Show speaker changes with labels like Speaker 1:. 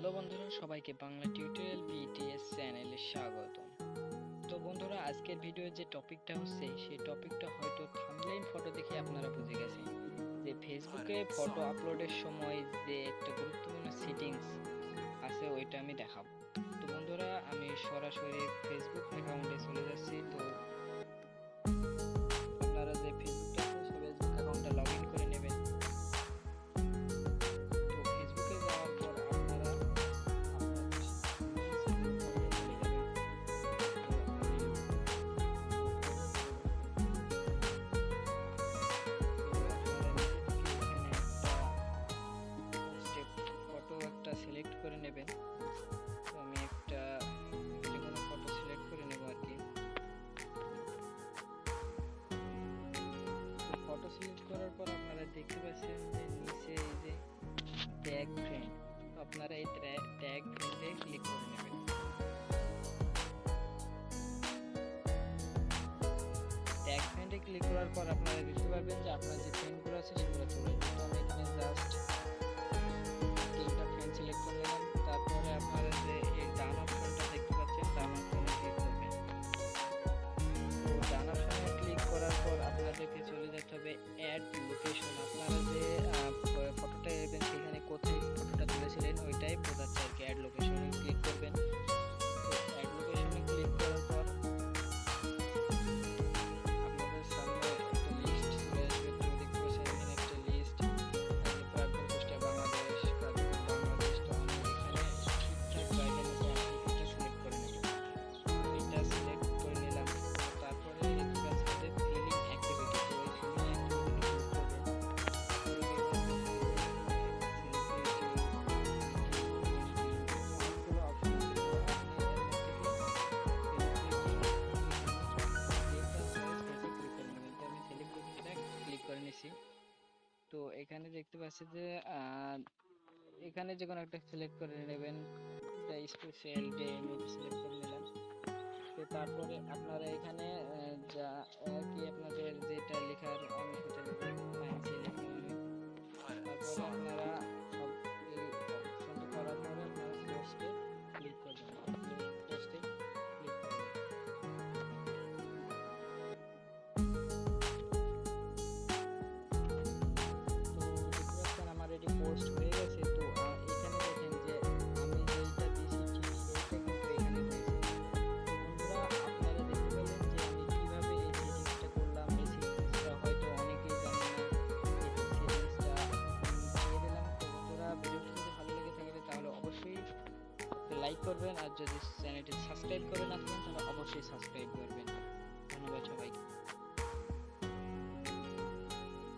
Speaker 1: Hello বন্ধুরা, সবাইকে Bangla tutorial BTS চ্যানেলে স্বাগতম। তো বন্ধুরা, আজকের ভিডিওর যে টপিকটা হচ্ছে সেই টপিকটা হয়তো থাম্বনেইল ফটো দেখে আপনারা বুঝে গেছেন যে ফেসবুকে ফটো আপলোডের সময় যে একটা গুরুত্বপূর্ণ সেটিংস আছে ওইটা আমি দেখাবো। তো বন্ধুরা, আমি সরাসরি ফেসবুক অ্যাকাউন্টে চলে যাচ্ছি। তো আপনারা যে ফেসবুকটা আছে সেই ফেসবুক অ্যাকাউন্টটা লগ ইন করে নেবেন। তো ফেসবুকে যাওয়ার পর আপনারা সিলেক্ট করে নেবেন। তো আমি একটা যে কোনো ফটো সিলেক্ট করে নেব আর কি। তো ফটো সিলেক্ট করার পর আপনারা দেখতে পাচ্ছেন যে নিচে এই যে ট্যাগ ফ্রেন্ড, আপনারা এই ট্যাগ ফ্রেন্ডে ক্লিক করে নেবেন। ট্যাগ ফ্রেন্ডে ক্লিক করার পর আপনারা দেখতে পারবেন যে আপনার যে ফ্রেন্ডগুলো আছে সেগুলো চলে যাবে। তো আমি এখানে জাস্ট তিনটা ফ্রেন্ড সিলেক্ট করে নিলাম। তারপরে আপনারা যে এই ডান অপশনটা দেখতে পাচ্ছেন, ডান অপশনে ক্লিক করবেন। তো ডান অপশনে ক্লিক করার পর আপনাদেরকে চলে যেতে হবে অ্যাড লোকেশন। আপনারা যে ফটোটা নেবেন সেখানে কোথায় ফটোটা তুলেছিলেন ওইটাই বোঝাচ্ছে আর কি। অ্যাড লোকেশনে ক্লিক করবেন। তো অ্যাড লোকেশনে ক্লিক করার পর আপনাদের সামনে একটা লিস্ট চলে আসবে। তো দেখতে পাচ্ছেন এখানে একটা লিস্ট, প্রাক্তন কুষ্টিয়া বাংলাদেশ, প্রাক্তন বাংলাদেশ। তো আমি এখানে ঠিকঠাক জায়গা মতো আমি এটা সিলেক্ট করে নেব। এটা সিলেক্ট করে নিলাম। তারপরে দেখতে পাচ্ছেন যে ফিলিং অ্যাক্টিভিটি। তো এই ফিলিং অ্যাক্টিভিটি ক্লিক করবেন। অনেকগুলো অপশন আছে, তো আপনি এর মধ্যে থেকে ক্লিক করে নিছি। তো এখানে দেখতে পাচ্ছি যে এখানে যে কোনো একটা সিলেক্ট করে নেবেন। স্পেশাল ডে আমি সিলেক্ট করে নিলাম। তো তারপরে আপনারা এখানে যা কি আপনাদের যেটা লেখার আমি সেটা মাইন্সে লিখলাম আমি। তারপরে আপনারা সব এই অপশনটা করার পরে আপনারা পোস্টে ক্লিক করবেন। পোস্টে ক্লিক করবেন। তো দেখতে পাচ্ছেন আমার এটি পোস্ট হয়ে গেছে। তো এখানে দেখেন যে আমি যেটা দিয়েছি ঠিক সেইটা কিন্তু এখানে রয়েছে। তো বন্ধুরা, আপনারা দেখতে পেলেন যে আমি কিভাবে এই সেটিংসটা করলাম। এই সেটিংসটা হয়তো অনেকেই জানে না। এই সেটিংসটা দিয়ে দিলাম। তো বন্ধুরা, ভিডিওটি যদি ভালো লেগে থাকে তাহলে অবশ্যই লাইক করবেন, আর যদি চ্যানেলটি সাবস্ক্রাইব করে না থাকেন তাহলে অবশ্যই সাবস্ক্রাইব